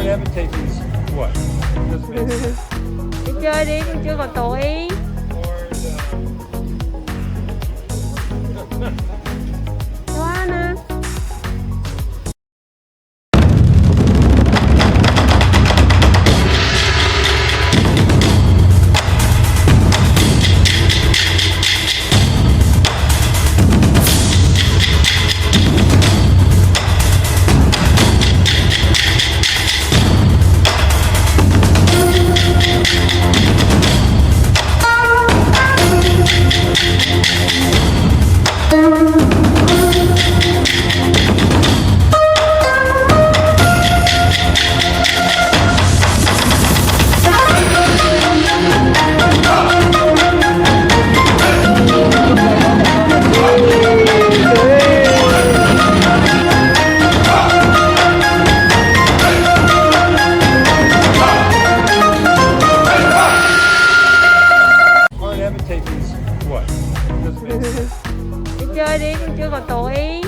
Invitations what? Doesn't make sense. Đi chơi đi, con chưa còn tuổi. Quá nè. Invitations what? Doesn't make sense. Đi chơi đi, con chưa còn tuổi.